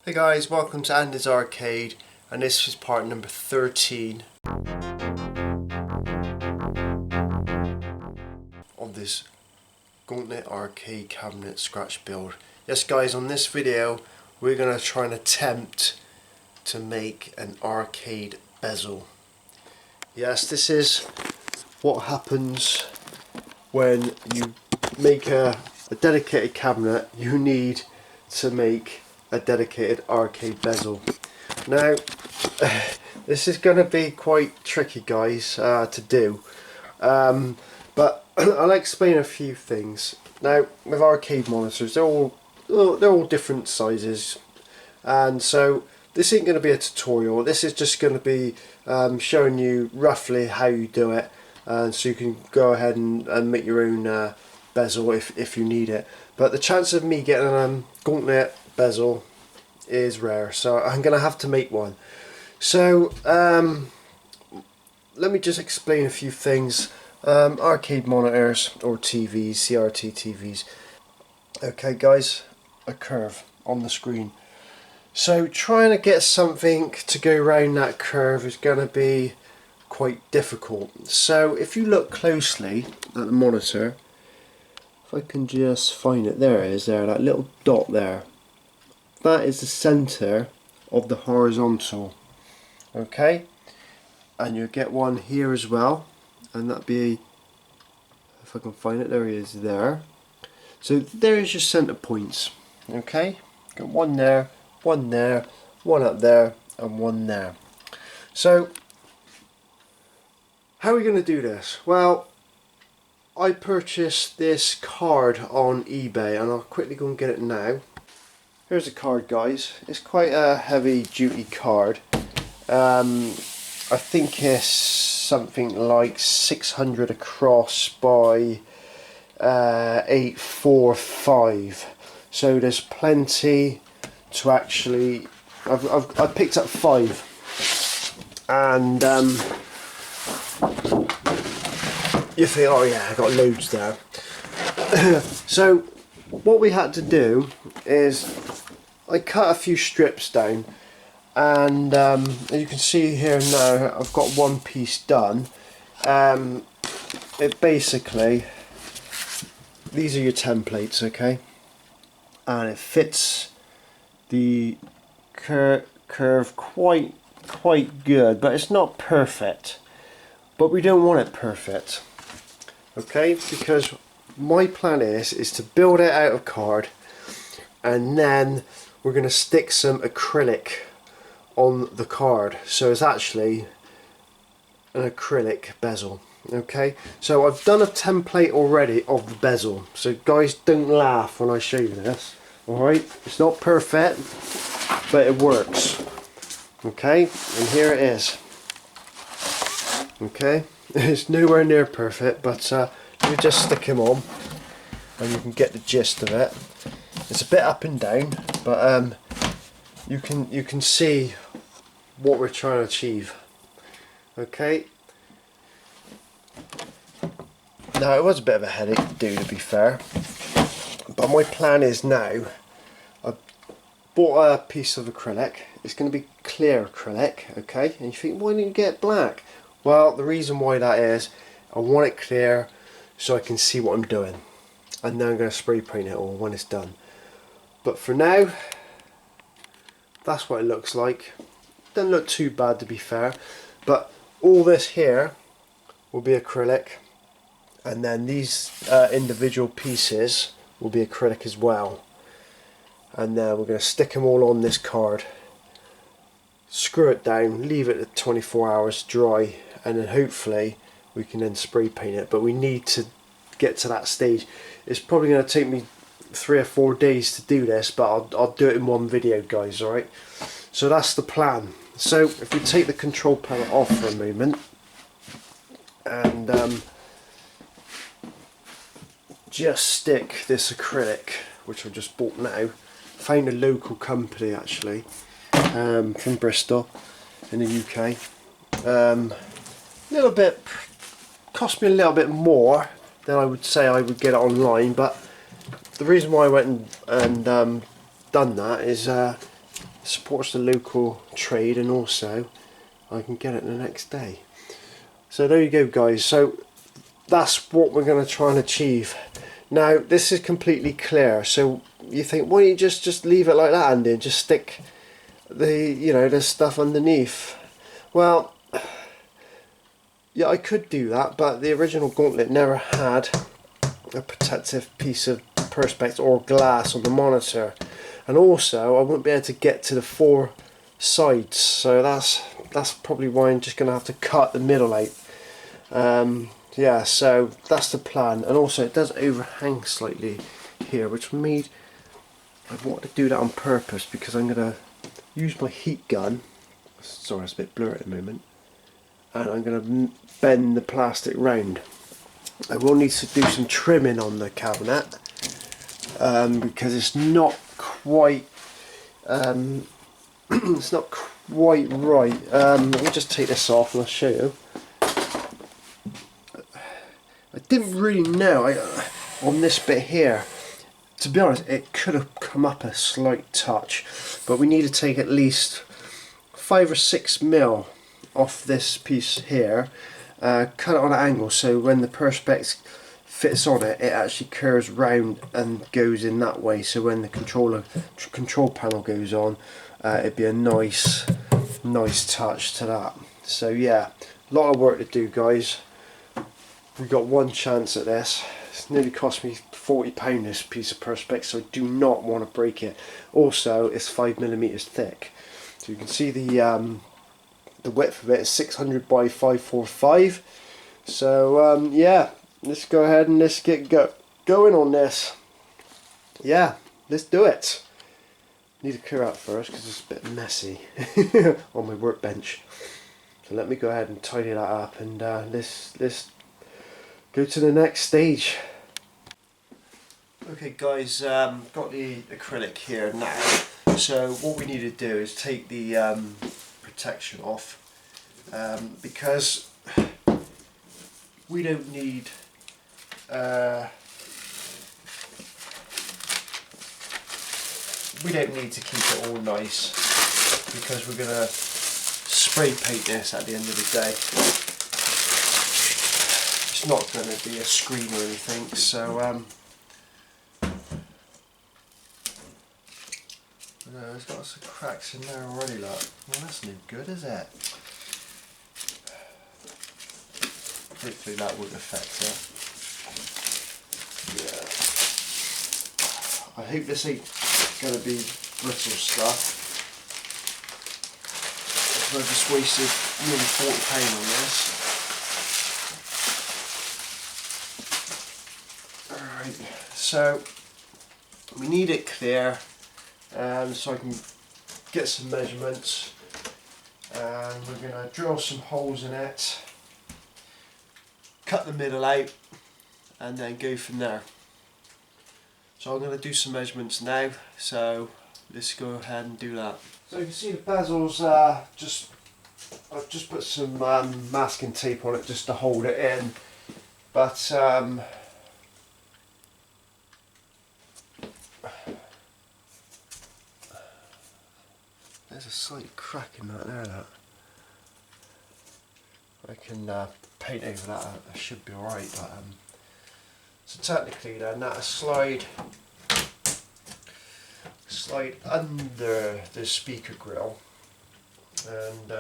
Hey guys, welcome to Andy's Arcade, and this is part number 13 of this Gauntlet arcade cabinet scratch build. Yes guys, on this video we're going to try and attempt to make an arcade bezel. Yes, this is what happens when you make a dedicated cabinet. You need to make a dedicated arcade bezel. Now this is going to be quite tricky guys to do, but I'll explain a few things. Now with arcade monitors, they're all different sizes, and so this ain't going to be a tutorial. This is just going to be showing you roughly how you do it, and so you can go ahead and make your own bezel if you need it. But the chance of me getting a Gauntlet bezel is rare, so I'm gonna have to make one. So let me just explain a few things. Arcade monitors or TVs, CRT TVs. Okay guys, a curve on the screen. So trying to get something to go around that curve is going to be quite difficult. So if you look closely at the monitor, if I can just find it, there it is, there, that little dot there. That is the center of the horizontal. Okay, and you'll get one here as well, and that'd be, if I can find it, there he is there. So there's your center points. Okay, got one there, one there, one up there, and one there. So how are we going to do this? Well, I purchased this card on eBay, and I'll quickly go and get it now. Here's the card guys. It's quite a heavy duty card. I think it's something like 600 across by 845. So there's plenty to actually. I picked up 5, and you think, oh yeah, I got loads there. So what we had to do is I cut a few strips down, and as you can see here now, I've got one piece done. It basically, these are your templates, okay, and it fits the curve quite good, but it's not perfect. But we don't want it perfect, okay, because my plan is to build it out of card, and then we're going to stick some acrylic on the card, so it's actually an acrylic bezel. Okay, so I've done a template already of the bezel, so guys, don't laugh when I show you this. Alright, it's not perfect, but it works. Okay, and here it is. Okay, it's nowhere near perfect, but you just stick him on and you can get the gist of it. It's a bit up and down, but you can see what we're trying to achieve. Okay. Now it was a bit of a headache to do, to be fair, but my plan is now, I bought a piece of acrylic. It's going to be clear acrylic, okay, and you think, why didn't you get black? Well, the reason why that is, I want it clear so I can see what I'm doing, and then I'm going to spray paint it all when it's done. But for now, that's what it looks like. Doesn't look too bad, to be fair, but all this here will be acrylic, and then these individual pieces will be acrylic as well, and then we're going to stick them all on this card, screw it down, leave it at 24 hours dry, and then hopefully we can then spray paint it. But we need to get to that stage. It's probably going to take me 3 or 4 days to do this, but I'll do it in one video guys, alright? So that's the plan. So if we take the control panel off for a moment, and just stick this acrylic, which I just bought now, found a local company actually, from Bristol in the UK. Little bit, cost me a little bit more than I would say I would get it online, but the reason why I went and done that is supports the local trade, and also I can get it the next day. So there you go guys, so that's what we're going to try and achieve. Now this is completely clear, so you think, why don't you just leave it like that, Andy, and just stick the, you know, the stuff underneath? Well, yeah, I could do that, but the original Gauntlet never had a protective piece of perspex or glass on the monitor, and also I wouldn't be able to get to the 4 sides, so that's probably why I'm just going to have to cut the middle out. Yeah, so that's the plan, and also it does overhang slightly here, which made I wanted to do that on purpose, because I'm going to use my heat gun. Sorry, it's a bit blurry at the moment, and I'm going to bend the plastic round. I will need to do some trimming on the cabinet because it's not quite it's not quite right. Let me just take this off and I'll show you. I didn't really know on this bit here, to be honest, it could have come up a slight touch, but we need to take at least 5 or 6 mil off this piece here, cut it on an angle so when the perspex fits on it, it actually curves round and goes in that way, so when the control panel goes on, it'd be a nice touch to that. So yeah, a lot of work to do guys. We've got one chance at this. It's nearly cost me £40 this piece of perspex, so I do not want to break it. Also, it's 5mm thick, so you can see the width of it is 600 by 545. So yeah, let's go ahead and let's get going on this. Yeah, let's do it. Need to clear out first because it's a bit messy on my workbench. So let me go ahead and tidy that up, and let's go to the next stage. Okay guys, got the acrylic here now. So what we need to do is take the protection off, because we don't need to keep it all nice, because we're going to spray paint this at the end of the day. It's not going to be a screen or anything, so no, there's got some cracks in there already, look. Well, that's no good, is it? Hopefully that won't affect it. Yeah. I hope this ain't going to be brittle stuff. I've just wasted nearly £40 on this. Alright, so we need it clear, so I can get some measurements, and we're going to drill some holes in it, cut the middle out, and then go from there. So I'm going to do some measurements now, so let's go ahead and do that. So you can see the bezels, I've just put some masking tape on it just to hold it in, but there's a slight crack in that there, look. I can paint over that, that should be alright, but so technically then that'll slide under the speaker grill, and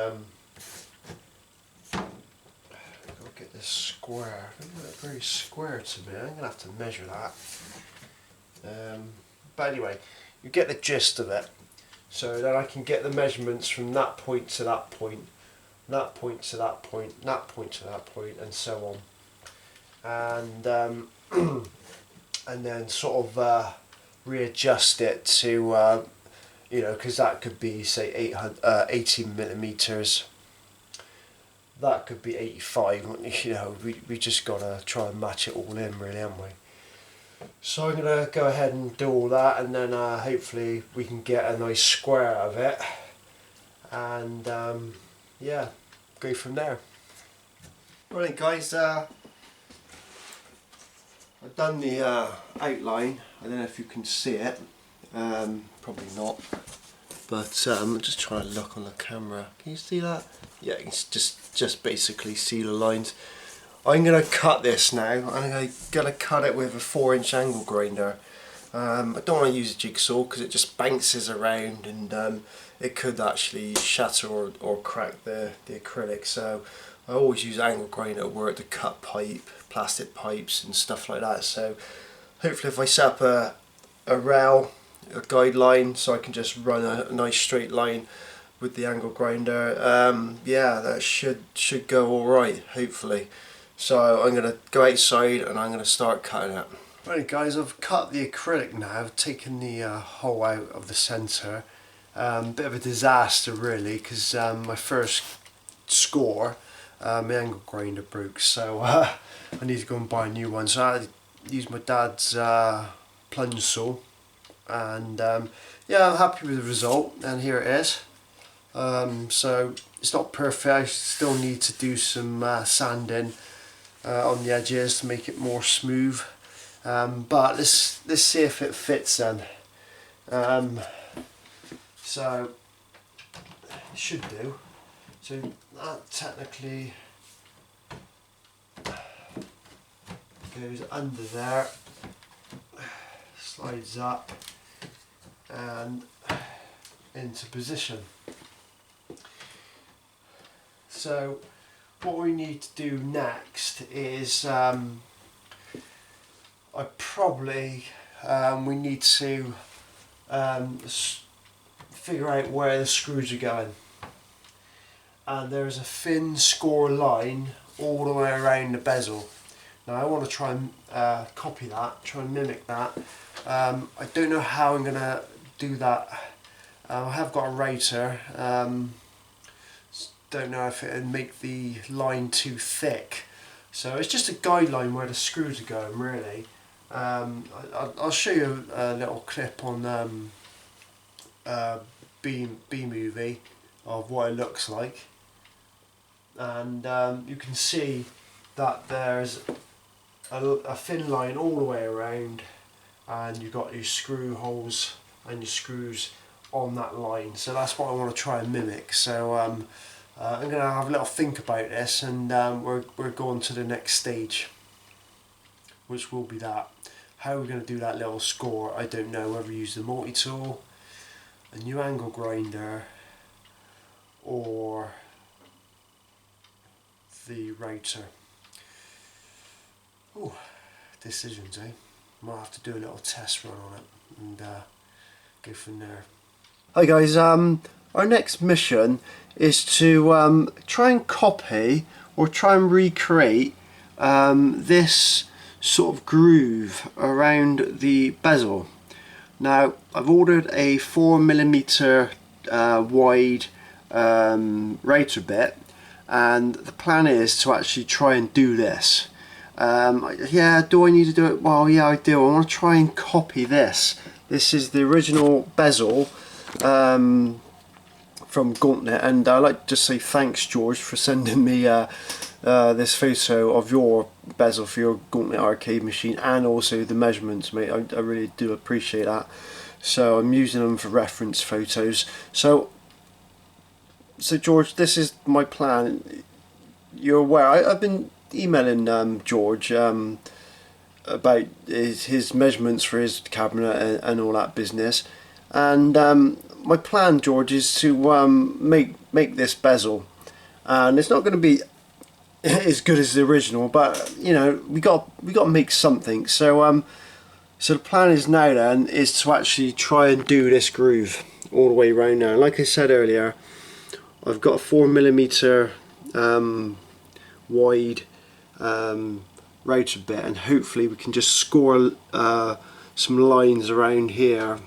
I'll get this square. It doesn't look very square to me. I'm going to have to measure that. But anyway, you get the gist of it. So then I can get the measurements from that point to that point, that point to that point, that point to that point, and so on. And then sort of readjust it to, you know, because that could be say 18mm, that could be 85. You know, we just gotta try and match it all in, really, haven't we? So I'm gonna go ahead and do all that, and then hopefully we can get a nice square out of it, and yeah, go from there. Right guys, I've done the outline. I don't know if you can see it, probably not. but I'm just trying to look on the camera. Can you see that? Yeah, you can just basically see the lines. I'm going to cut this now. I'm going to cut it with a 4-inch angle grinder. I don't want to use a jigsaw because it just bounces around, and it could actually shatter or crack the acrylic. So I always use angle grinder at work to cut plastic pipes and stuff like that. So hopefully if I set up a rail, a guideline, so I can just run a nice straight line with the angle grinder, yeah, that should go alright, hopefully. So I'm going to go outside and I'm going to start cutting it. Right guys, I've cut the acrylic now. I've taken the hole out of the centre. Bit of a disaster really, because my first score, my angle grinder broke, so I need to go and buy a new one. So I used my dad's plunge saw, and yeah, I'm happy with the result, and here it is. So it's not perfect. I still need to do some sanding on the edges to make it more smooth. But let's see if it fits then. So it should do. So that technically goes under there, slides up and into position. So what we need to do next is we need to figure out where the screws are going, and there's a thin score line all the way around the bezel. Now I want to try and copy that, try and mimic that. I don't know how I'm going to do that. I have got a router, don't know if it would make the line too thick, so it's just a guideline where the screws are going really. I'll show you a little clip on B-movie of what it looks like, and you can see that there's a thin line all the way around, and you've got your screw holes and your screws on that line. So that's what I want to try and mimic. So I'm going to have a little think about this, and we're going to the next stage, which will be that. How we're going to do that little score, I don't know, whether we use the multi-tool, a new angle grinder, or the router. Ooh, decisions, eh? Might have to do a little test run on it and go from there. Hi guys, our next mission is to try and copy or try and recreate this sort of groove around the bezel. Now I've ordered a 4mm wide router bit, and the plan is to actually try and do this. Yeah, do I need to do it? Well, yeah, I do. I want to try and copy this. This is the original bezel from Gauntlet, and I'd like to just say thanks, George, for sending me this photo of your bezel for your Gauntlet arcade machine, and also the measurements, mate. I really do appreciate that. So I'm using them for reference photos. So George, this is my plan. You're aware, I've been emailing George about his measurements for his cabinet and all that business, and my plan, George, is to make this bezel, and it's not going to be as good as the original, but you know, we got to make something. So so the plan is now then is to actually try and do this groove all the way around now. Like I said earlier, I've got a 4mm wide router bit, and hopefully we can just score some lines around here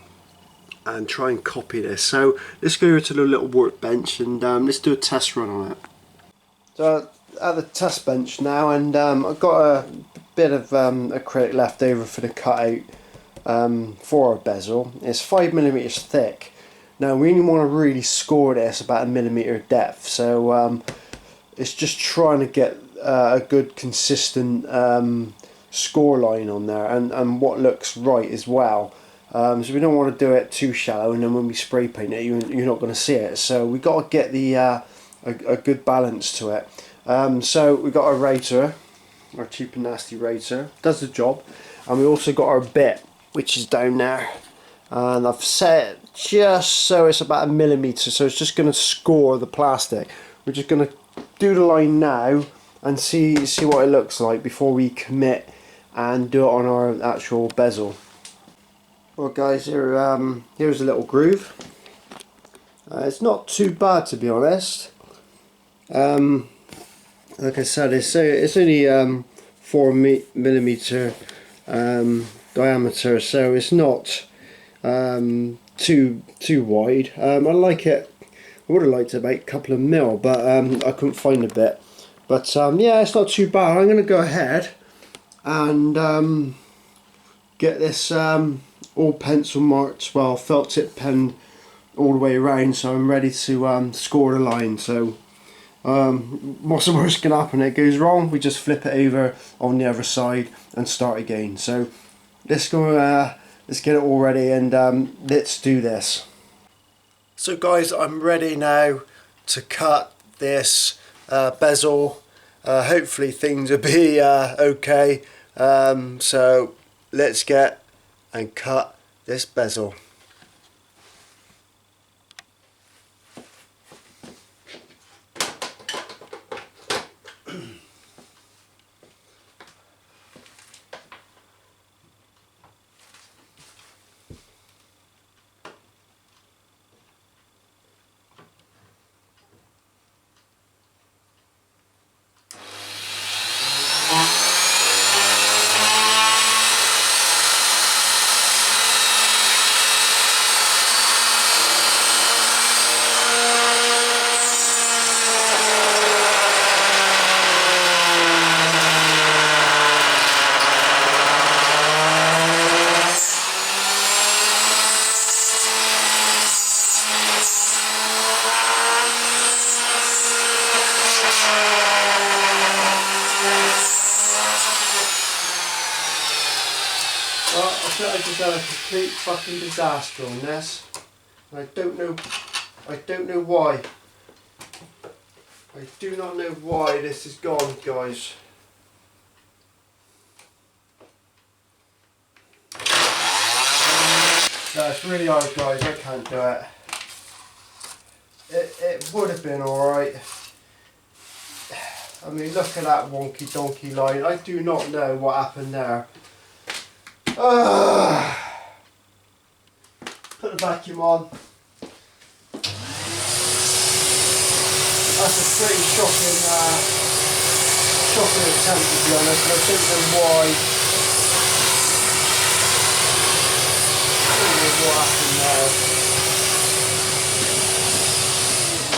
and try and copy this. So let's go to the little workbench and let's do a test run on it. So at the test bench now, and I've got a bit of acrylic left over for the cutout for our bezel. It's 5mm thick. Now we only want to really score this about 1mm depth, so it's just trying to get a good consistent score line on there, and what looks right as well. So we don't want to do it too shallow, and then when we spray paint it, you're not going to see it. So we got to get the a good balance to it. So we got our rater, our cheap and nasty rater, does the job, and we also got our bit, which is down there, and I've set it just so it's about 1 millimeter, so it's just going to score the plastic. We're just going to do the line now and see what it looks like before we commit and do it on our actual bezel. Well guys, here's a little groove. It's not too bad, to be honest. Like I said, it's only 4 millimeter diameter, so it's not too wide. I like it. I would have liked to make a couple of mil, but I couldn't find a bit. But yeah, it's not too bad. I'm going to go ahead and get this all pencil marked, well, felt tip pen all the way around, so I'm ready to score the line. So what's the worst can happen? It goes wrong, we just flip it over on the other side and start again. So let's go, let's get it all ready, and let's do this. So guys, I'm ready now to cut this bezel. Hopefully things will be okay. So let's get and cut this bezel. Well, I feel like I just had a complete fucking disaster on this. And I don't know why. I do not know why this is gone, guys. No, it's really hard, guys. I can't do it. It would have been alright. I mean, look at that wonky donkey line. I do not know what happened there. Put the vacuum on. That's a pretty shocking attempt, to be honest. I don't know why. I don't know what happened there.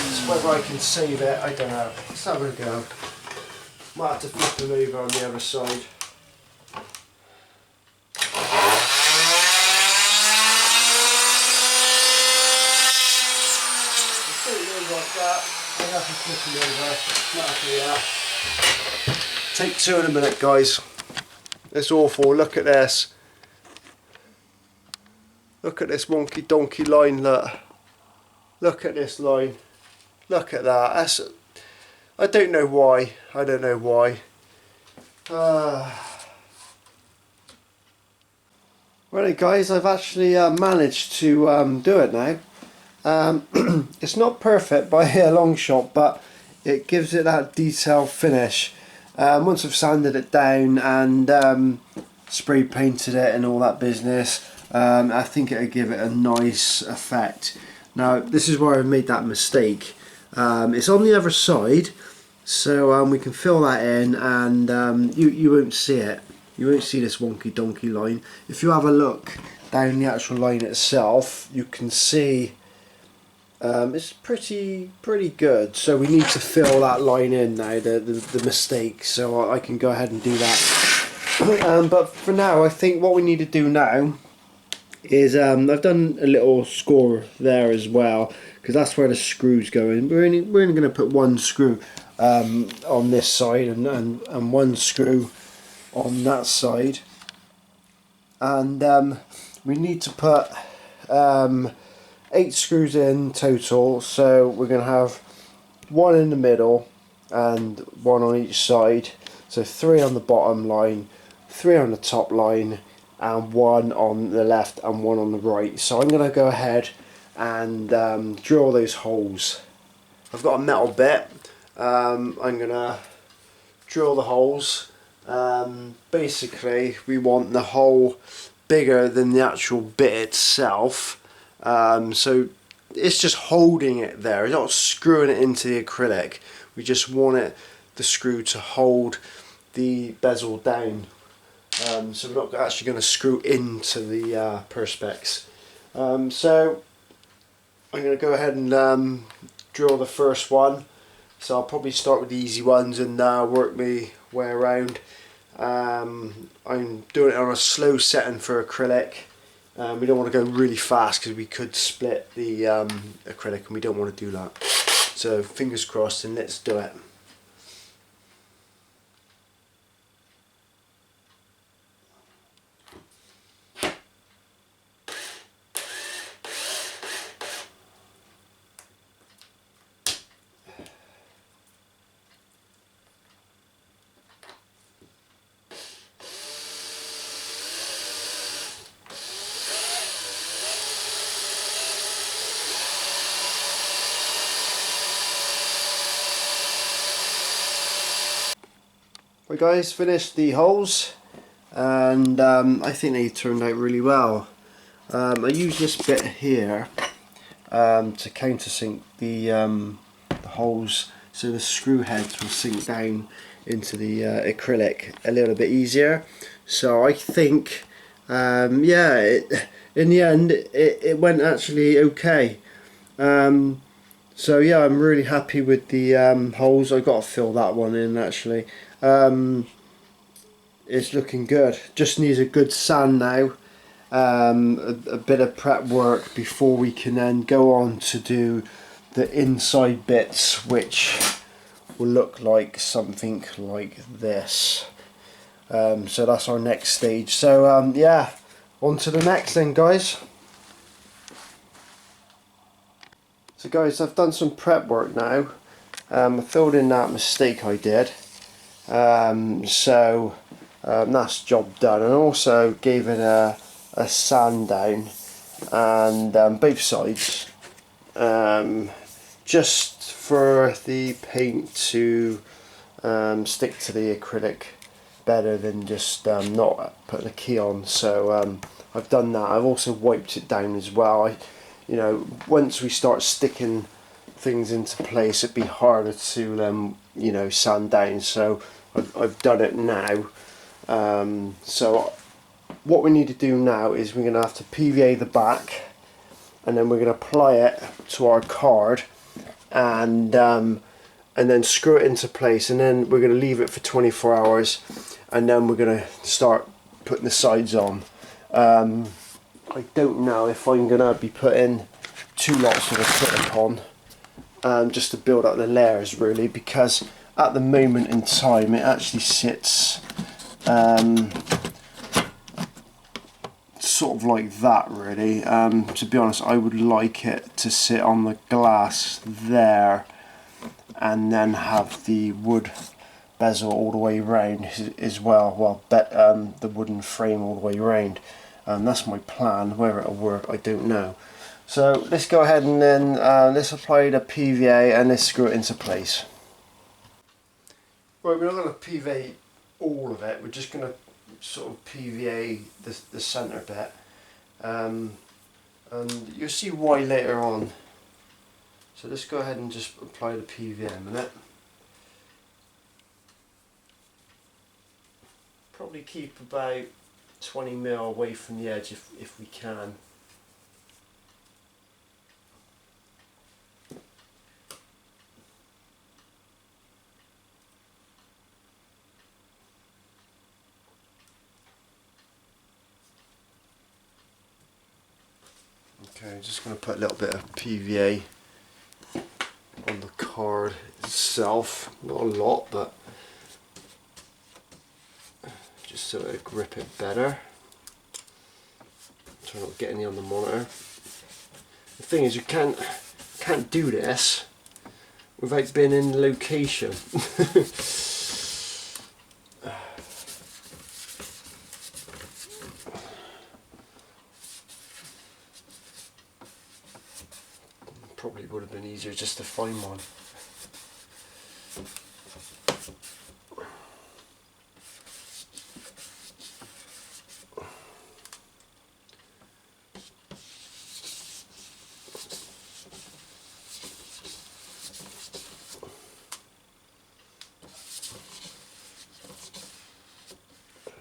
It's whether I can save it, I don't know. Let's have a go. Might have to flip them over on the other side. Take two in a minute, guys. It's awful. Look at this. Look at this wonky donkey line. Look at this line. Look at that. That's. I don't know why. I don't know why. Right, guys. I've actually managed to do it now. It's not perfect by a long shot, but it gives it that detailed finish. Once I've sanded it down and spray painted it and all that business, I think it'll give it a nice effect. Now this is where I made that mistake. It's on the other side, so we can fill that in, and you won't see it. You won't see this wonky donkey line. If you have a look down the actual line itself, you can see it's pretty good. So we need to fill that line in now, the mistake, so I can go ahead and do that. But for now, I think what we need to do now is I've done a little score there as well, because that's where the screws go in. We're only going to put one screw on this side and one screw on that side, and we need to put 8 screws in total, so we're going to have 1 in the middle and 1 on each side, so 3 on the bottom line, 3 on the top line, and 1 on the left and 1 on the right. So I'm going to go ahead and drill those holes. I've got a metal bit. I'm going to drill the holes. Basically we want the hole bigger than the actual bit itself, so it's just holding it there. It's not screwing it into the acrylic. We just want the screw to hold the bezel down. So we're not actually going to screw into the perspex. So I'm going to go ahead and drill the first one. So I'll probably start with the easy ones and work my way around. I'm doing it on a slow setting for acrylic. We don't want to go really fast because we could split the acrylic, and we don't want to do that. So fingers crossed, and let's do it. Right guys, finished the holes, and I think they turned out really well. I use this bit here to countersink the holes, so the screw heads will sink down into the acrylic a little bit easier. So I think yeah, in the end it went actually okay. So yeah, I'm really happy with the holes. I've got to fill that one in actually. It's looking good. Just needs a good sand now, a bit of prep work before we can then go on to do the inside bits, which will look like something like this. So that's our next stage. So yeah, on to the next then guys. So guys, I've done some prep work now. I filled in that mistake I did. That's job done, and also gave it a sand down, and both sides, just for the paint to stick to the acrylic better than just not putting a key on. So I've done that. I've also wiped it down as well. You know, once we start sticking things into place, it'd be harder to you know, sand down. So I've done it now. So what we need to do now is we're going to have to PVA the back, and then we're going to apply it to our card, and then screw it into place, and then we're going to leave it for 24 hours, and then we're going to start putting the sides on. I don't know if I'm going to be putting 2 lots of acrylic on, just to build up the layers really, because at the moment in time it actually sits sort of like that really. To be honest, I would like it to sit on the glass there, and then have the wood bezel all the way around as well, the wooden frame all the way around. That's my plan. Whether it'll work, I don't know. So let's go ahead and then let's apply the PVA and let's screw it into place. Right, we're not going to PVA all of it, we're just going to sort of PVA the centre bit, and you'll see why later on. So let's go ahead and just apply the PVA a minute. Probably keep about 20mm away from the edge if we can. Okay, just going to put a little bit of PVA on the card itself, not a lot, but just so it'll grip it better. Try not to get any on the monitor. The thing is, you can't do this without being in location. Probably would have been easier just to find one.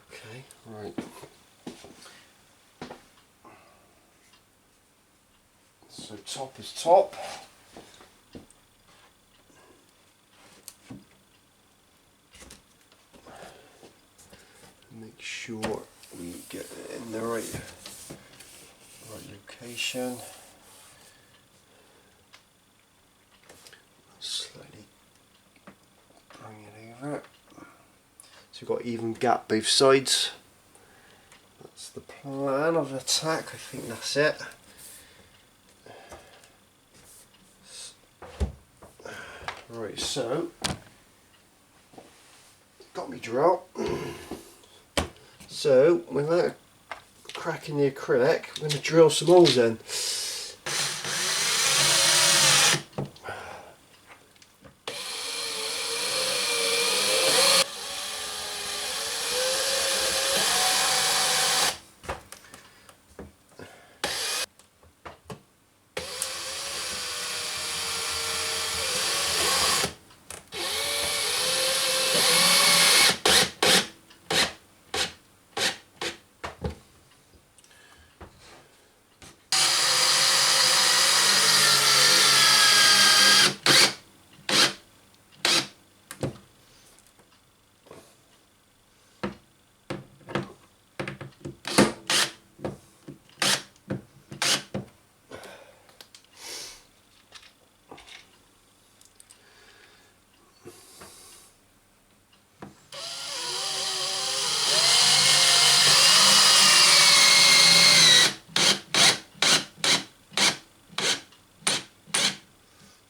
Okay, right. So top is top. Make sure we get it in the right location. Slightly bring it over. So we've got even gap both sides. That's the plan of attack. I think that's it. Right, so got me drill. So without cracking the acrylic, I'm going to drill some holes in.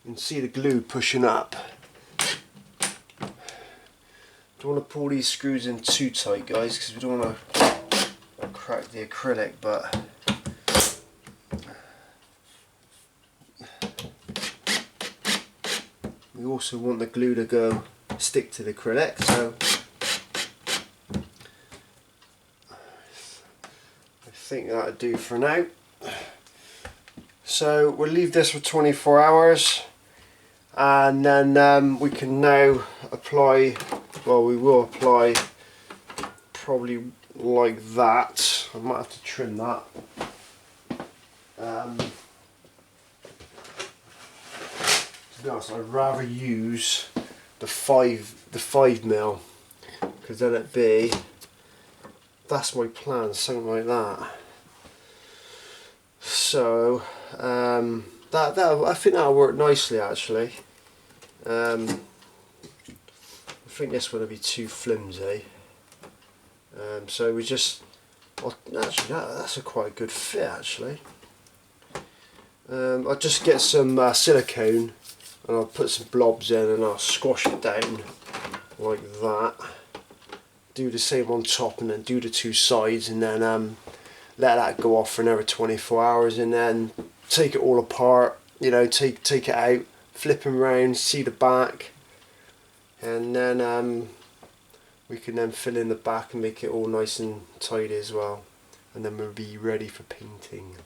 You can see the glue pushing up. Don't want to pull these screws in too tight, guys, because we don't want to crack the acrylic, but we also want the glue to stick to the acrylic, so I think that'll do for now. So we'll leave this for 24 hours and then we can now apply, well, we will apply probably like that. I might have to trim that. To be honest, I'd rather use the 5mm, because then it'd be, that's my plan, something like that. So I think that'll work nicely actually. I think this one will be too flimsy. So we just, well, actually that's a quite good fit actually. I'll just get some silicone and I'll put some blobs in and I'll squash it down like that. Do the same on top and then do the two sides, and then let that go off for another 24 hours and then take it all apart, you know, take it out, flip them around, see the back, and then we can then fill in the back and make it all nice and tidy as well, and then we'll be ready for painting.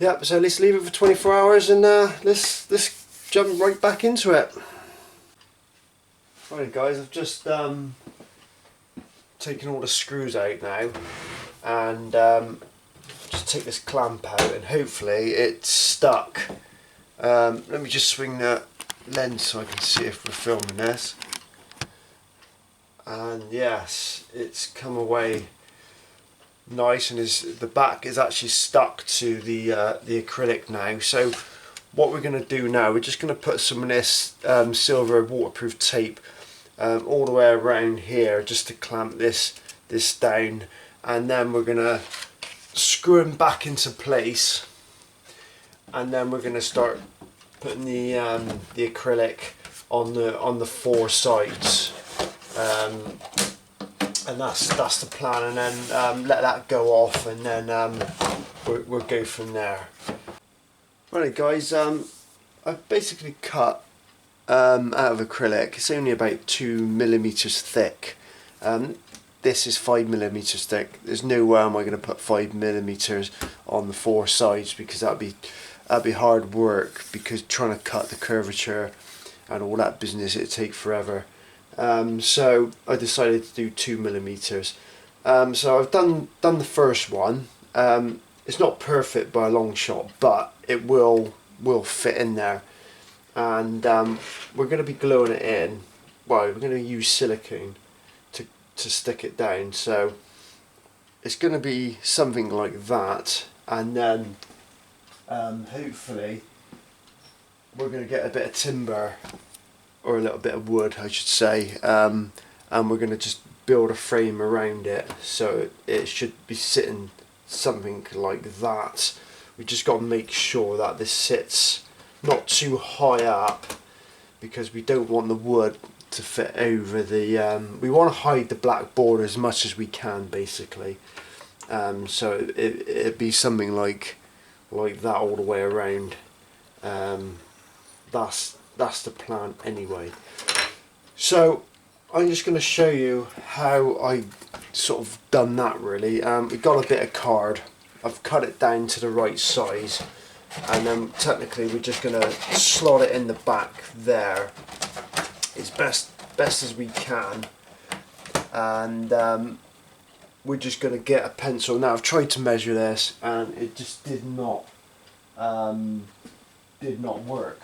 Yep, so let's leave it for 24 hours and let's jump right back into it. Right guys, I've just taken all the screws out now, and just take this clamp out and hopefully it's stuck. Let me just swing the lens so I can see if we're filming this. And yes, it's come away nice, and the back is actually stuck to the acrylic now. So what we're going to do now, we're just going to put some of this silver waterproof tape all the way around here just to clamp this down, and then we're going to screwing back into place, and then we're going to start putting the acrylic on the four sides, and that's the plan. And then let that go off, and then we'll go from there. Right, guys, I've basically cut out of acrylic. It's only about 2mm thick. This is 5mm thick. There's no way am I going to put 5mm on the four sides, because that'd be hard work, because trying to cut the curvature and all that business, it'd take forever. So I decided to do 2mm. So I've done the first one. It's not perfect by a long shot, but it will fit in there. And we're going to be gluing it in. Well, we're going to use silicone to stick it down, so it's going to be something like that. And then hopefully we're going to get a bit of timber, or a little bit of wood I should say, and we're going to just build a frame around it, so it should be sitting something like that. We just got to make sure that this sits not too high up, because we don't want the wood to fit over the we want to hide the black border as much as we can, basically. So it'd be something like that all the way around. That's the plan anyway. So I'm just going to show you how I sort of done that, really. We've got a bit of card. I've cut it down to the right size, and then technically we're just going to slot it in the back there as best as we can, and we're just going to get a pencil. Now I've tried to measure this and it just did not work.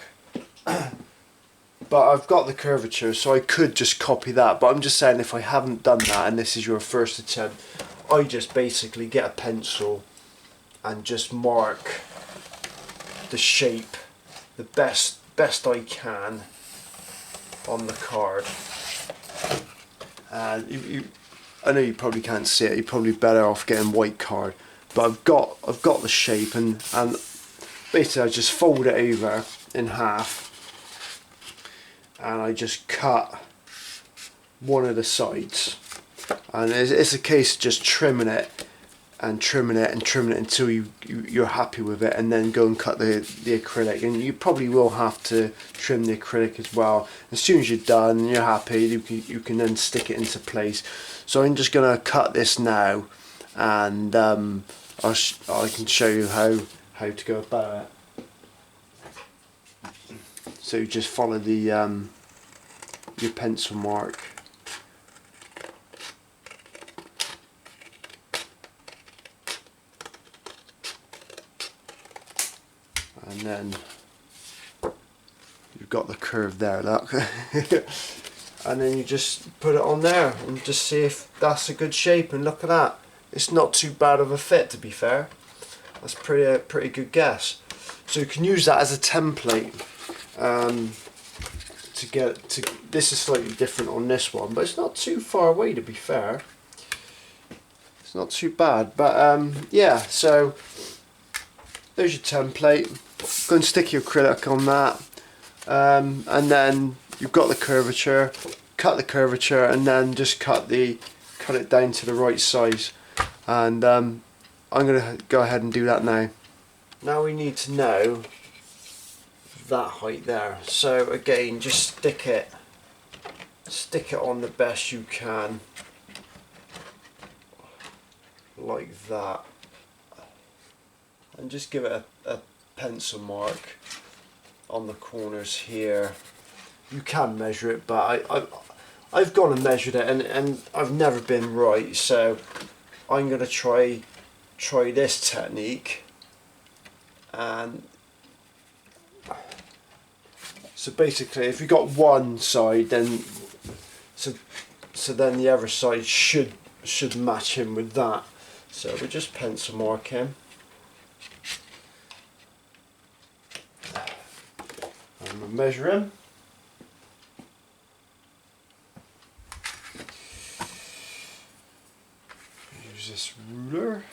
But I've got the curvature, so I could just copy that. But I'm just saying, if I haven't done that and this is your first attempt, I just basically get a pencil and just mark the shape the best I can on the card. And I know you probably can't see it. You're probably better off getting white card. But I've got the shape, and basically I just fold it over in half, and I just cut one of the sides, and it's a case of just trimming it and trimming it and trimming it until you're happy with it, and then go and cut the acrylic. And you probably will have to trim the acrylic as well. As soon as you're done and you're happy, you can then stick it into place. So I'm just going to cut this now, and I can show you how to go about it. So you just follow the your pencil mark, and then you've got the curve there, look. And then you just put it on there and just see if that's a good shape. And look at that, it's not too bad of a fit, to be fair. That's pretty good guess. So you can use that as a template. This is slightly different on this one, but it's not too far away, to be fair. It's not too bad, but yeah, so there's your template. Go and stick your acrylic on that, and then you've got the curvature. Cut the curvature, and then just cut it down to the right size. And I'm going to go ahead and do that now. Now we need to know that height there. So again, just stick it on the best you can, like that, and just give it a pencil mark on the corners here. You can measure it, but I've gone and measured it, and I've never been right, so I'm going to try this technique. And so basically, if you got one side, then so then the other side should match him with that. So we just pencil mark him, and we'll measure him. Use this ruler.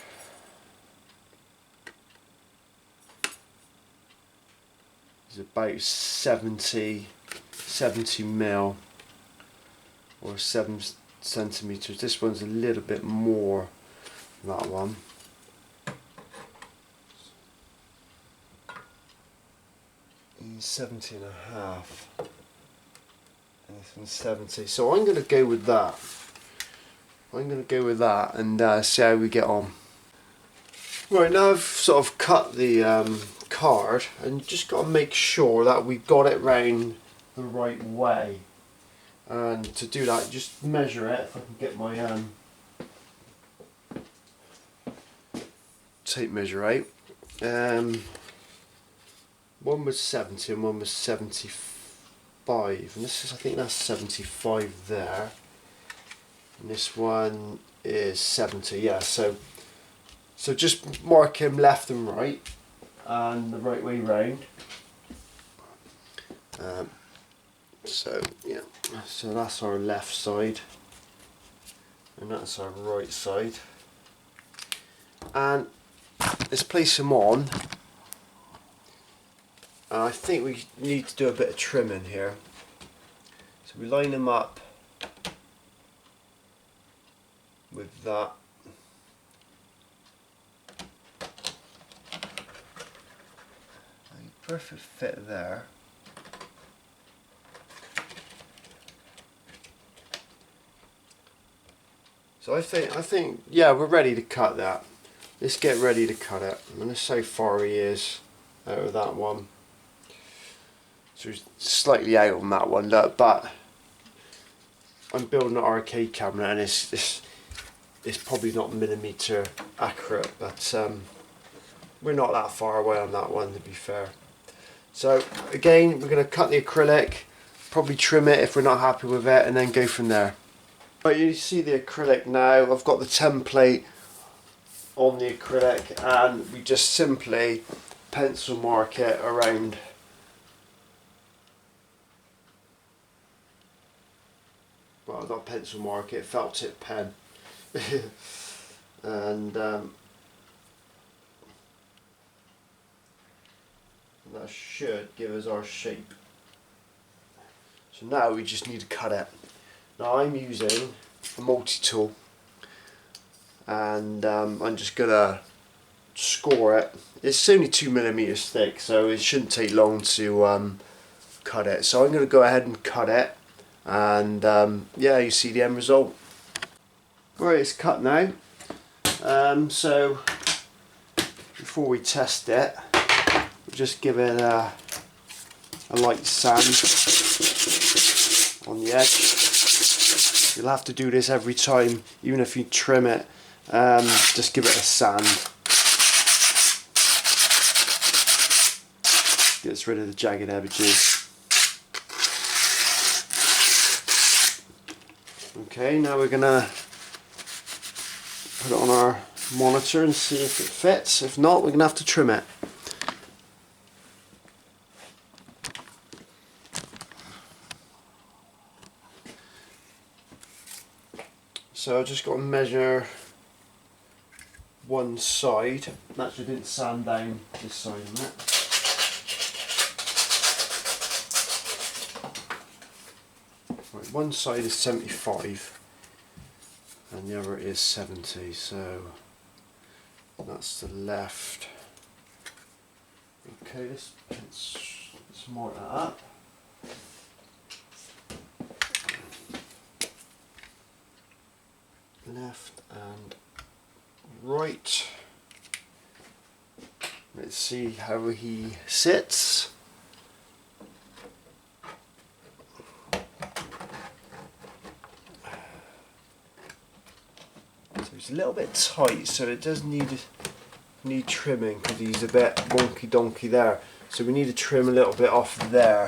is about 70 mil or 7 centimeters. This one's a little bit more than that one. 70 and a half. And this one's 70. So I'm going to go with that. And see how we get on. Right, now I've sort of cut the card, and just got to make sure that we got it round the right way. And to do that, just measure it. If I can get my tape measure out. One was 70 and one was 75, and this is, I think that's 75 there, and this one is 70. Yeah, so just mark him left and right, and the right way round. So yeah, so that's our left side, and that's our right side, and let's place him on. I think we need to do a bit of trimming here. So we line them up with that. Perfect fit there. So I think yeah, we're ready to cut that. Let's get ready to cut it. I'm going to see how far he is out of that one. So he's slightly out on that one, look, but I'm building an arcade cabinet, and it's probably not millimetre accurate, but we're not that far away on that one, to be fair. So again, we're going to cut the acrylic, probably trim it if we're not happy with it, and then go from there. Right, you see the acrylic now. I've got the template on the acrylic, and we just simply pencil mark it around. Well, not pencil mark it, felt tip pen. And that should give us our shape. So now we just need to cut it. Now I'm using a multi-tool, and I'm just gonna score it. It's only 2mm thick, so it shouldn't take long to cut it. So I'm gonna go ahead and cut it, and yeah, you see the end result. Right, it's cut now. So before we test it, we'll just give it a light sand on the edge. You'll have to do this every time, even if you trim it. Just give it a sand. Gets rid of the jagged edges. Okay, now we're gonna put it on our monitor and see if it fits. If not, we're gonna have to trim it. So I just got to measure one side. Actually, didn't sand down this side of it. Right, one side is 75 and the other is 70, so that's the left. Okay, let's mark that up. Left and right. Let's see how he sits. So it's a little bit tight, so it does need trimming because he's a bit wonky donkey there. So we need to trim a little bit off there.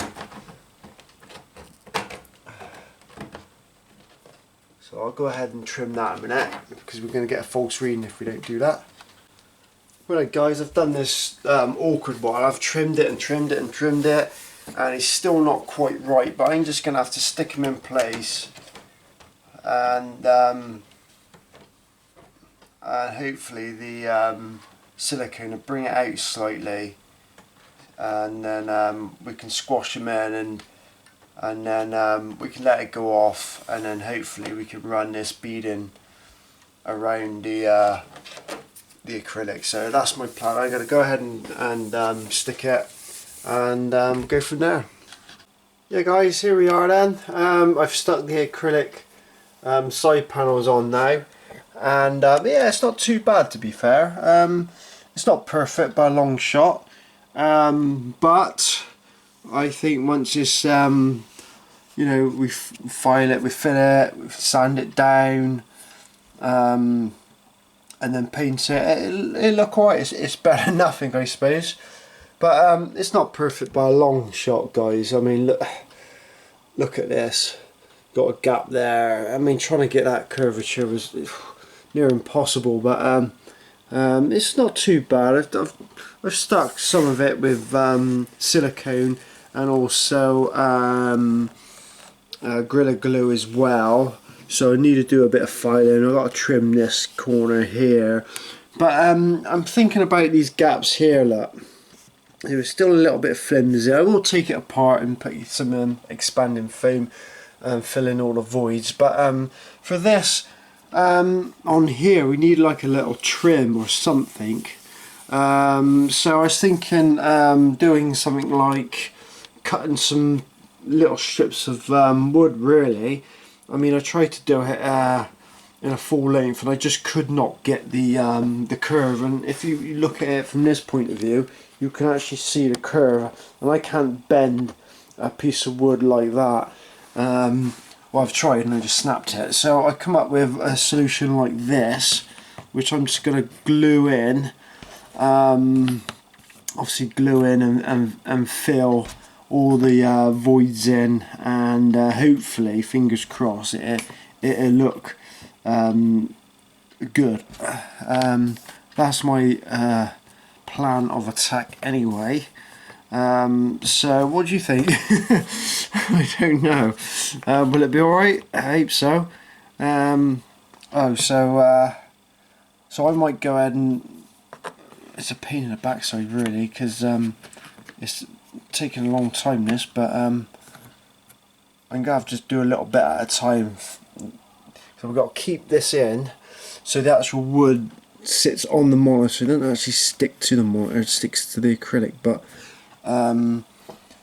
So I'll go ahead and trim that in a minute, because we're going to get a false reading if we don't do that. Right guys, I've done this awkward one. I've trimmed it and trimmed it and trimmed it, and it's still not quite right, but I'm just going to have to stick him in place, and hopefully the silicone will bring it out slightly, and then we can squash them in, and then we can let it go off, and then hopefully we can run this beading around the acrylic. So that's my plan. I'm going to go ahead and stick it and go from there. Yeah guys, here we are then. I've stuck the acrylic side panels on now, and yeah, it's not too bad, to be fair. It's not perfect by a long shot, but I think once it's you know, we file it, we fill it, we sand it down, and then paint it, it'll look alright. It's better than nothing, I suppose. But it's not perfect by a long shot, guys. I mean, look at this. Got a gap there. I mean, trying to get that curvature was near impossible, but it's not too bad. I've stuck some of it with silicone and also Gorilla Glue as well. So I need to do a bit of filing. I've got to trim this corner here, but I'm thinking about these gaps here. Look, it was still a little bit flimsy. I will take it apart and put some expanding foam and fill in all the voids. But for this on here, we need like a little trim or something. So I was thinking doing something like cutting some little strips of wood, really. I mean, I tried to do it in a full length, and I just could not get the curve. And if you look at it from this point of view, you can actually see the curve, and I can't bend a piece of wood like that. Well, I've tried and I just snapped it. So I come up with a solution like this, which I'm just going to glue in. Obviously glue in and fill all the voids in, and hopefully, fingers crossed, it'll look good. That's my plan of attack anyway. So what do you think? I don't know. Will it be alright? I hope so. So I might go ahead and, it's a pain in the backside really, because it's taking a long time this, but I'm going to have to just do a little bit at a time. So we've got to keep this in so the actual wood sits on the monitor. It doesn't actually stick to the monitor, it sticks to the acrylic. But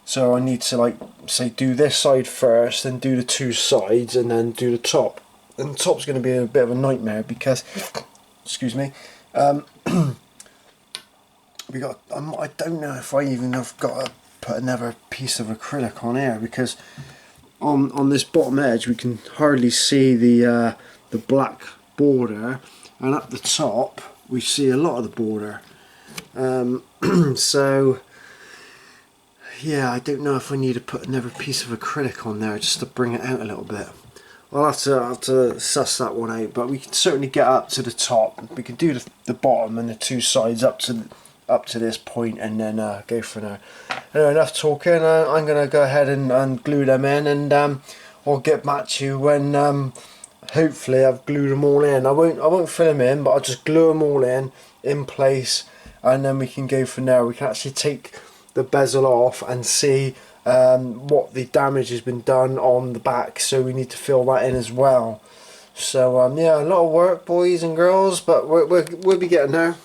so I need to, like, say, do this side first, then do the two sides, and then do the top. And the top's going to be a bit of a nightmare because, excuse me, we got. I don't know if I even have got to put another piece of acrylic on here, because on this bottom edge we can hardly see the black border, and up the top we see a lot of the border. So yeah, I don't know if I need to put another piece of acrylic on there just to bring it out a little bit. I'll have to suss that one out, but we can certainly get up to the top. We can do the bottom and the two sides up to this point, and then go from there. Anyway, enough talking. I'm going to go ahead and glue them in, and I'll get back to you when hopefully I've glued them all in. I won't fill them in, but I'll just glue them all in place, and then we can go from there. We can actually take the bezel off and see what the damage has been done on the back, so we need to fill that in as well. So yeah, a lot of work, boys and girls, but we'll be getting there.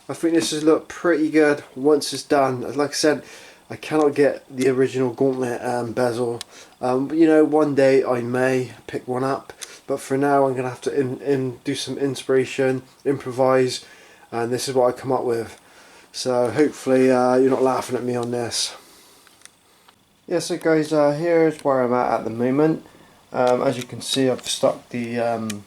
I think this has looked pretty good once it's done. Like I said, I cannot get the original Gauntlet bezel, but you know, one day I may pick one up, but for now I'm gonna have to do some inspiration, improvise, and this is what I come up with. So hopefully you're not laughing at me on this. Yeah, so guys, here's where I'm at the moment. As you can see, I've stuck the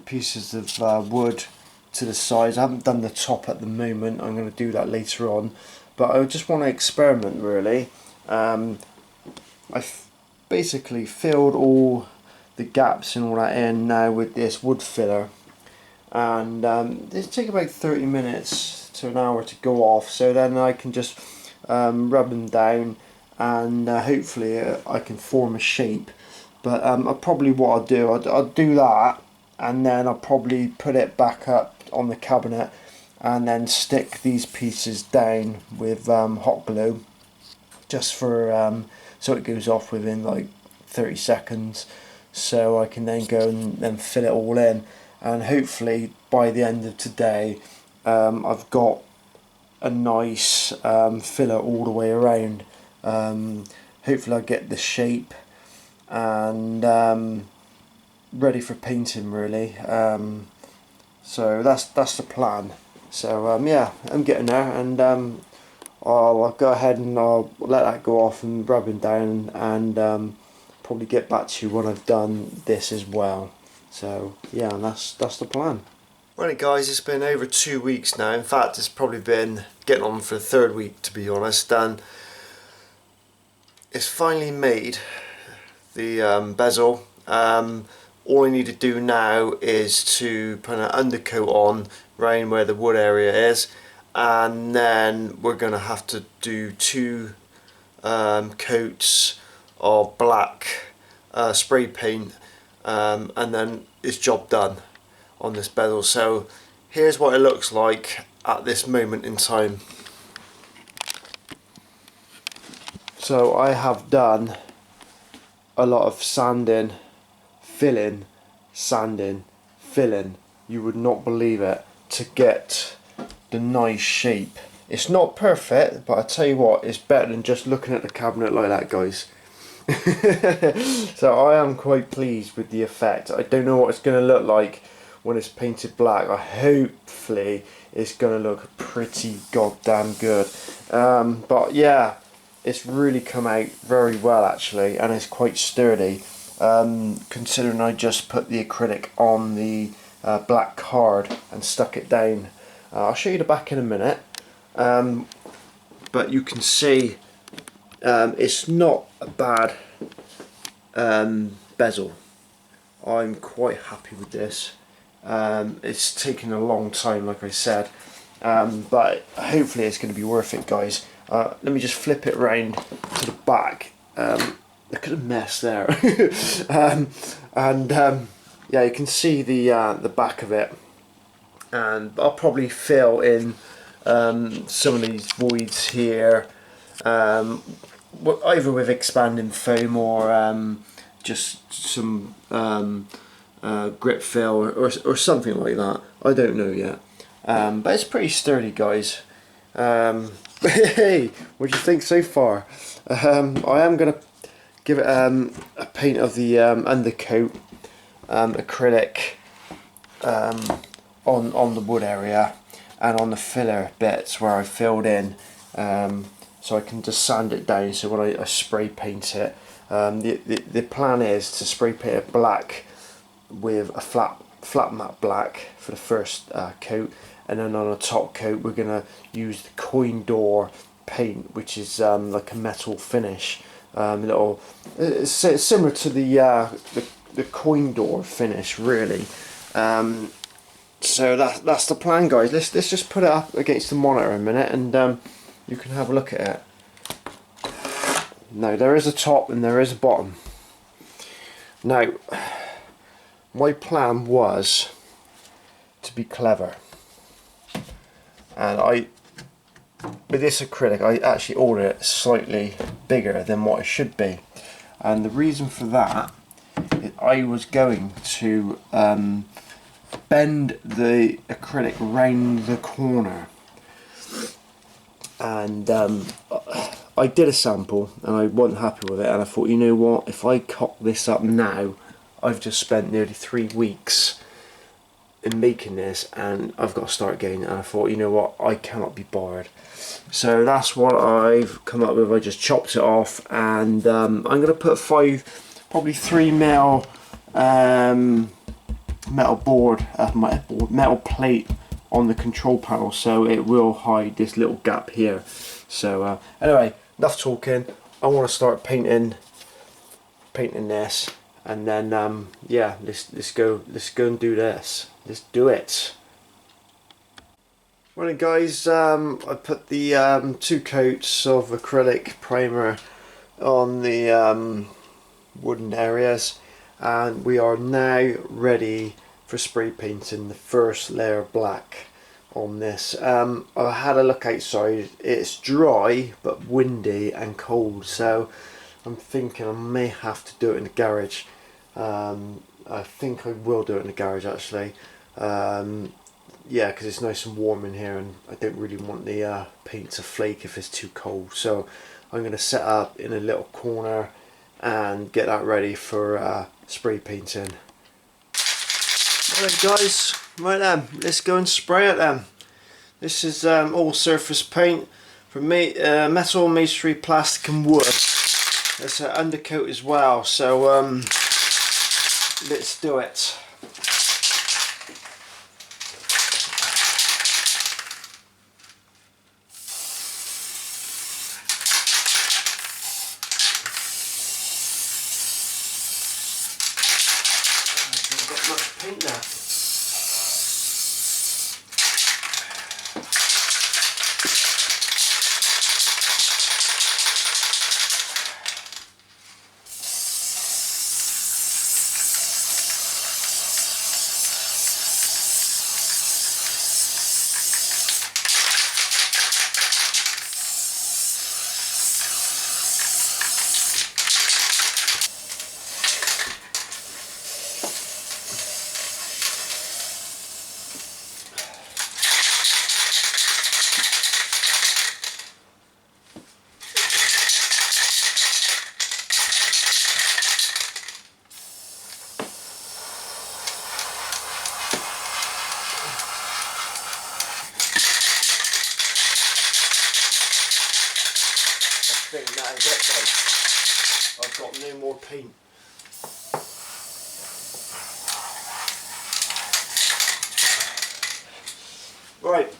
pieces of wood to the sides. I haven't done the top at the moment. I'm going to do that later on, but I just want to experiment really. I've basically filled all the gaps and all that in now with this wood filler, and it takes about 30 minutes to an hour to go off, so then I can just rub them down, and hopefully I can form a shape. But probably what I'll do that, and then I'll probably put it back up on the cabinet, and then stick these pieces down with hot glue, just for so it goes off within like 30 seconds, so I can then go and then fill it all in, and hopefully by the end of today I've got a nice filler all the way around. Hopefully I get the shape and ready for painting really. So that's the plan. So yeah, I'm getting there, and I'll go ahead and I'll let that go off and rub it down, and probably get back to you when I've done this as well. So yeah, and that's the plan. Right guys, it's been over 2 weeks now. In fact, it's probably been getting on for the third week, to be honest, and it's finally made, the bezel. All I need to do now is to put an undercoat on around where the wood area is, and then we're going to have to do 2 coats of black spray paint, and then it's job done on this bezel. So here's what it looks like at this moment in time. So I have done a lot of sanding, filling, sanding, filling, you would not believe it, to get the nice shape. It's not perfect, but I tell you what, it's better than just looking at the cabinet like that, guys. So I am quite pleased with the effect. I don't know what it's going to look like when it's painted black. Hopefully it's going to look pretty goddamn good. But yeah, it's really come out very well actually, and it's quite sturdy, considering I just put the acrylic on the black card and stuck it down. I'll show you the back in a minute, but you can see it's not a bad bezel. I'm quite happy with this. It's taken a long time, like I said, but hopefully it's going to be worth it, guys. Let me just flip it around to the back. Look at the mess there. Yeah, you can see the back of it, and I'll probably fill in some of these voids here, either with expanding foam or just some grip fill or something like that. I don't know yet, but it's pretty sturdy, guys. Hey, what do you think so far? I am going to give it a paint of the undercoat acrylic on the wood area and on the filler bits where I filled in, so I can just sand it down. So when I spray paint it, the plan is to spray paint it black with a flat matte black for the first coat, and then on a top coat we're going to use the coin door paint, which is like a metal finish, it's similar to the coin door finish really. So that's the plan, guys. Let's just put it up against the monitor a minute, and you can have a look at it. Now there is a top and there is a bottom. Now my plan was to be clever, and with this acrylic I actually ordered it slightly bigger than what it should be, and the reason for that is I was going to bend the acrylic round the corner, and I did a sample and I wasn't happy with it, and I thought, you know what, if I cock this up now, I've just spent nearly 3 weeks in making this and I've got to start again, and I thought, you know what, I cannot be bothered. So that's what I've come up with. I just chopped it off, and I'm going to put probably 3mm metal plate on the control panel, so it will hide this little gap here. So anyway, enough talking. I want to start painting this, and then yeah, let's go and do this. Let's do it. Right guys, I put the 2 coats of acrylic primer on the wooden areas, and we are now ready for spray painting the first layer of black on this. I had a look outside. It's dry but windy and cold, so I'm thinking I may have to do it in the garage. I think I will do it in the garage actually. Yeah, because it's nice and warm in here, and I don't really want the paint to flake if it's too cold. So I'm going to set up in a little corner and get that ready for spray painting. Alright guys, right then, let's go and spray it then. This is all surface paint from metal, masonry, plastic and wood. It's an undercoat as well, so let's do it. I've got much paint now. I think that is it guys. I've got no more paint. Right,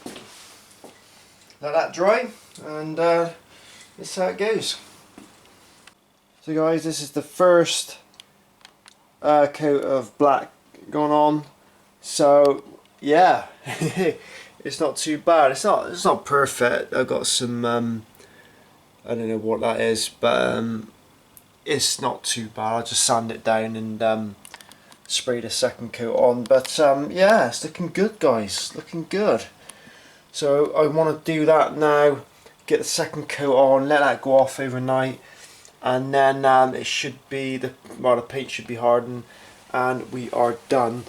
let that dry and this is how it goes. So guys, this is the first coat of black going on. So yeah, it's not too bad. It's not perfect. I've got some I don't know what that is, but it's not too bad. I'll just sand it down and spray the second coat on. But yeah, it's looking good guys, looking good. So I want to do that now, get the second coat on, let that go off overnight, and then it should be, the paint should be hardened and we are done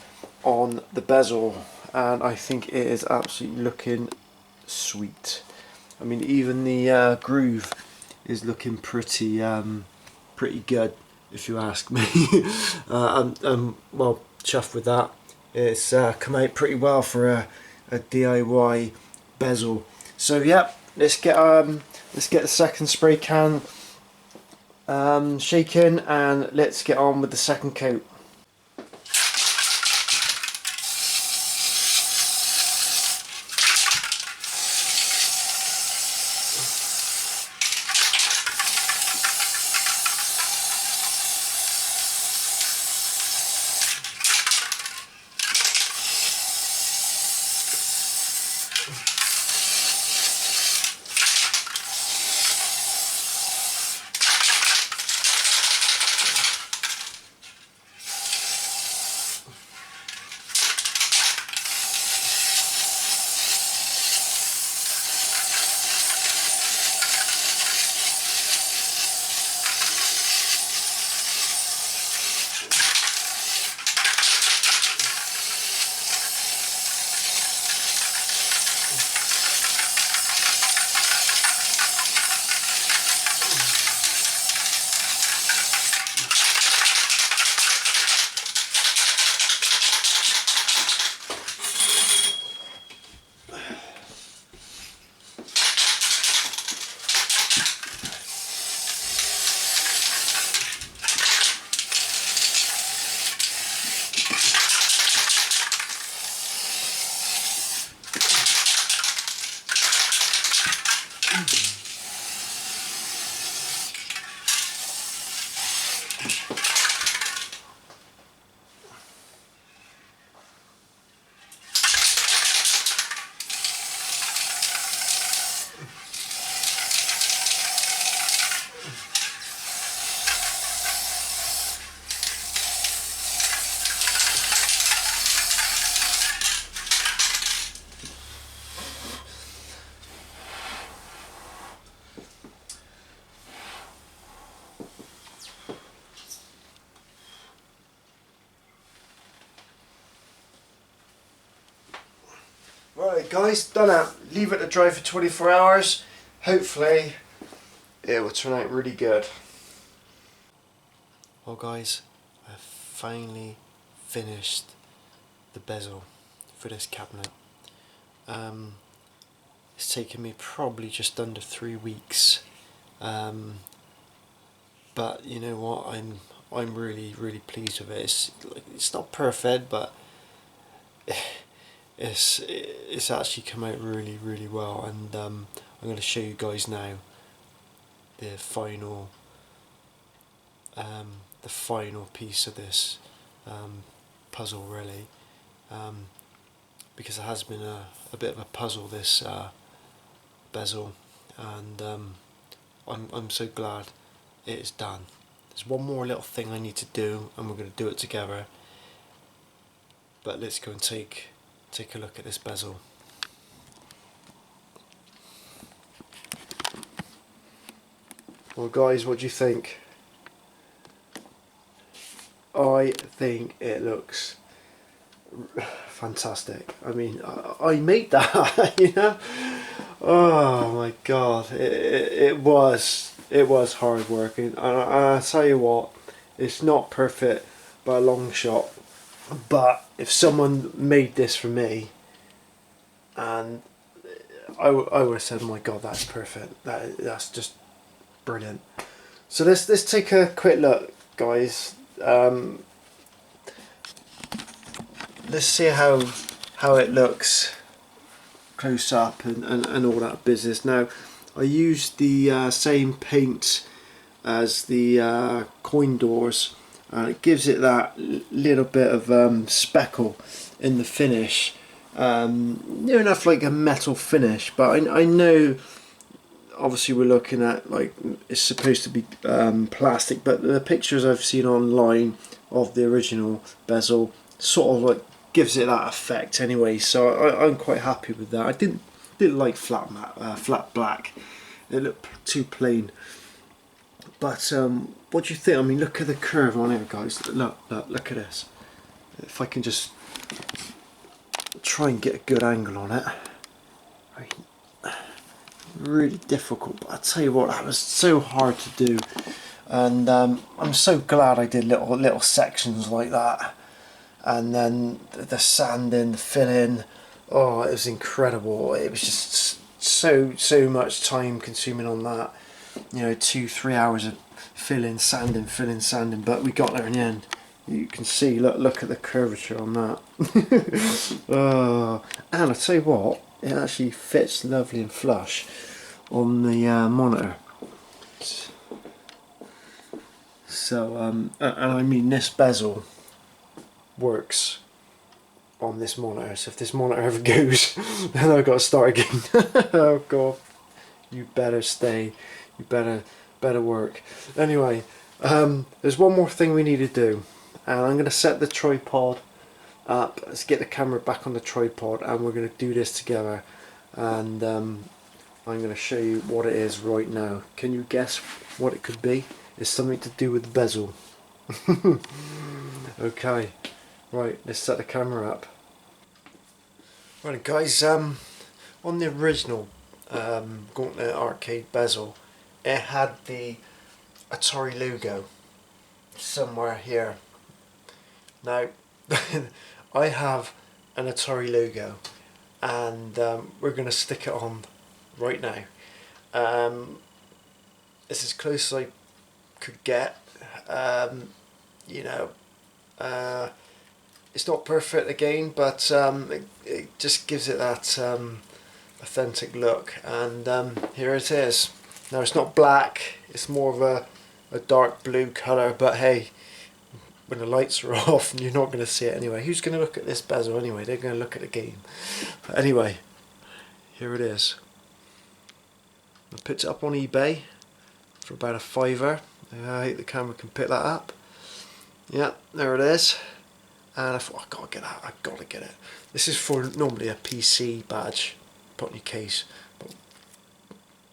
on the bezel, and I think it is absolutely looking sweet. I mean, even the groove is looking pretty good, if you ask me. I'm well chuffed with that. It's come out pretty well for a DIY bezel. So yeah, let's get the second spray can shaken, and let's get on with the second coat. Right guys, done that. Leave it to dry for 24 hours. Hopefully it will turn out really good. Well guys, I've finally finished the bezel for this cabinet. It's taken me probably just under 3 weeks, but you know what, I'm really pleased with it. It's not perfect, but it's actually come out really well, and I'm going to show you guys now the final piece of this puzzle, really, because it has been a bit of a puzzle, this bezel, and I'm so glad it is done. There's one more little thing I need to do, and we're going to do it together, but let's go and take a look at this bezel. Well guys, what do you think? I think it looks fantastic. I mean, I made that, you know. Oh my god, it was hard work, and I tell you what, it's not perfect by a long shot, but if someone made this for me, and I would have said, my god, that's perfect, that's just brilliant. So let's take a quick look, guys. Let's see how it looks close up and all that business. Now, I used the same paint as the coin doors, and it gives it that little bit of speckle in the finish, near enough like a metal finish, but I know obviously we're looking at, like, it's supposed to be plastic, but the pictures I've seen online of the original bezel sort of like gives it that effect anyway, so I'm quite happy with that. I didn't like flat black, it looked too plain. But what do you think? I mean, look at the curve on here, guys. Look at this. If I can just try and get a good angle on it. Really difficult, but I tell you what, that was so hard to do, and I'm so glad I did little sections like that. And then the sanding, the filling, oh, it was incredible. It was just so much time consuming on that, you know, 2-3 hours of filling, sanding, but we got there in the end. You can see, look at the curvature on that. Oh, and I tell you what, it actually fits lovely and flush on the monitor. So and I mean, this bezel works on this monitor, so if this monitor ever goes, then I've got to start again. Oh god, you better stay, you better work. Anyway, there's one more thing we need to do, and I'm going to set the tripod up. Let's get the camera back on the tripod, and we're going to do this together, and I'm going to show you what it is right now. Can you guess what it could be? It's something to do with the bezel. Okay, right, let's set the camera up. Right guys, on the original Gauntlet Arcade Bezel, it had the Atari logo somewhere here. Now, I have an Atari logo, and we're going to stick it on right now. It's as close as I could get. You know, it's not perfect again, but it just gives it that authentic look, and here it is. Now, it's not black, it's more of a dark blue colour, but hey, when the lights are off, you're not going to see it anyway. Who's going to look at this bezel anyway? They're going to look at the game. But anyway, here it is. I picked it up on eBay for about a £5. I hope the camera can pick that up. Yeah, there it is. And I thought, I've got to get that, I've got to get it. This is for normally a PC badge, put in your case. But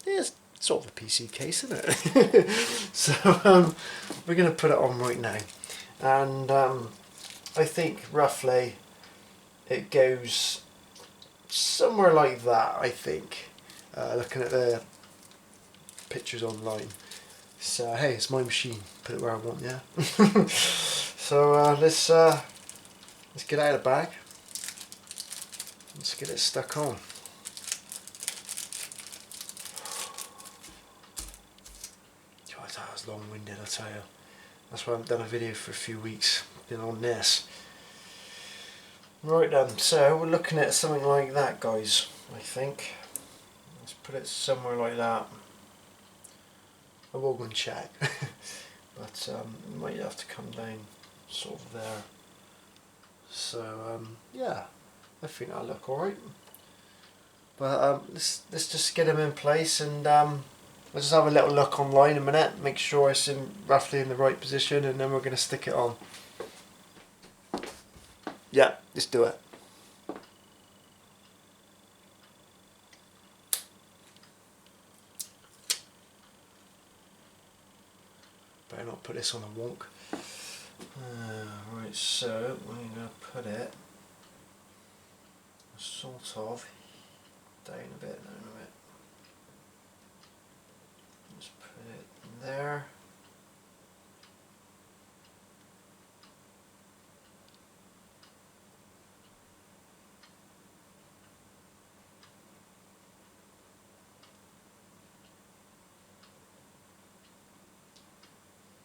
yeah, it's sort of a PC case, isn't it? So we're going to put it on right now. And I think roughly it goes somewhere like that, I think, looking at the pictures online. So hey, it's my machine, put it where I want, yeah. So let's get out of the bag, let's get it stuck on. God, that was long-winded, I tell you. That's why I haven't done a video for a few weeks, been on this. Right then, so we're looking at something like that, guys, I think. Let's put it somewhere like that. I will go and check. But it might have to come down sort of there. So yeah, I think that'll look alright. But let's just get them in place, and we'll just have a little look online in a minute, make sure it's roughly in the right position, and then we're going to stick it on. Yeah, let's do it. Better not put this on a wonk. Right, so we're going to put it sort of down a bit, Just put it there.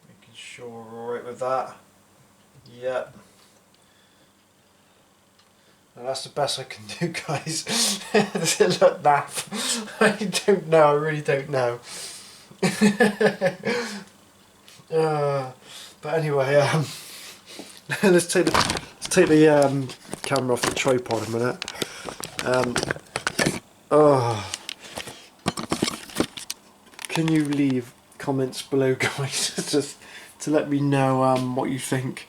Making sure we're alright with that. Yep. And that's the best I can do, guys. Does it look naff? I don't know, I really don't know. But anyway, let's take the camera off the tripod a minute. Can you leave comments below, guys, just to let me know what you think.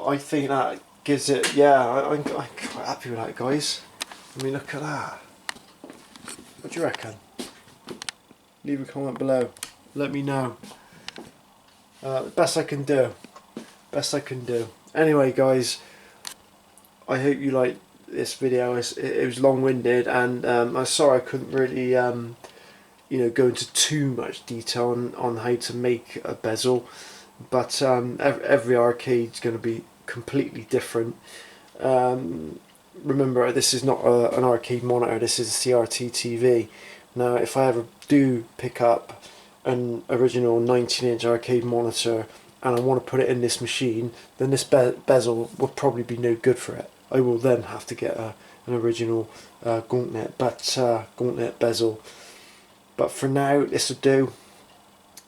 I think that gives it, yeah, I'm quite happy with that, guys. I mean, look at that. What do you reckon? Leave a comment below, let me know. Best I can do. Anyway, guys, I hope you liked this video. It was long-winded, and I'm sorry I couldn't really you know, go into too much detail on how to make a bezel, but every arcade's going to be completely different. Remember, this is not an arcade monitor, this is a CRT TV. Now if I ever do pick up an original 19-inch arcade monitor and I want to put it in this machine, then this bezel will probably be no good for it. I will then have to get an original Gauntlet bezel. But for now, this will do.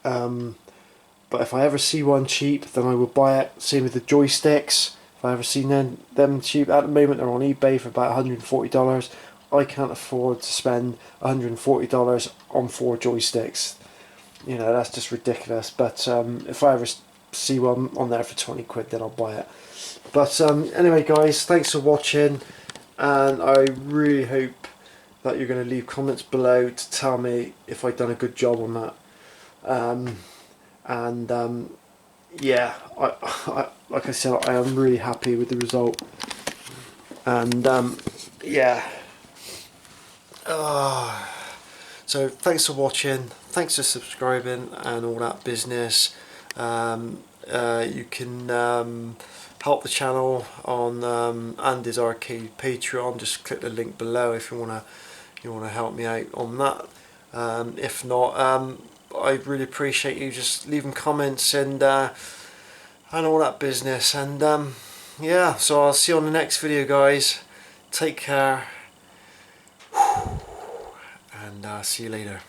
But if I ever see one cheap, then I will buy it. Same with the joysticks. If I ever see them cheap, at the moment they're on eBay for about $140. I can't afford to spend $140 on 4 joysticks. You know, that's just ridiculous. But if I ever see one on there for 20 quid, then I'll buy it. But anyway, guys, thanks for watching, and I really hope that you're going to leave comments below to tell me if I've done a good job on that. Yeah, I like I said, I am really happy with the result, and yeah. So thanks for watching, thanks for subscribing and all that business. You can help the channel on Andy's Arcade Patreon. Just click the link below if you wanna help me out on that. If not, I really appreciate you just leaving comments and all that business. And yeah, so I'll see you on the next video, guys. Take care, and see you later.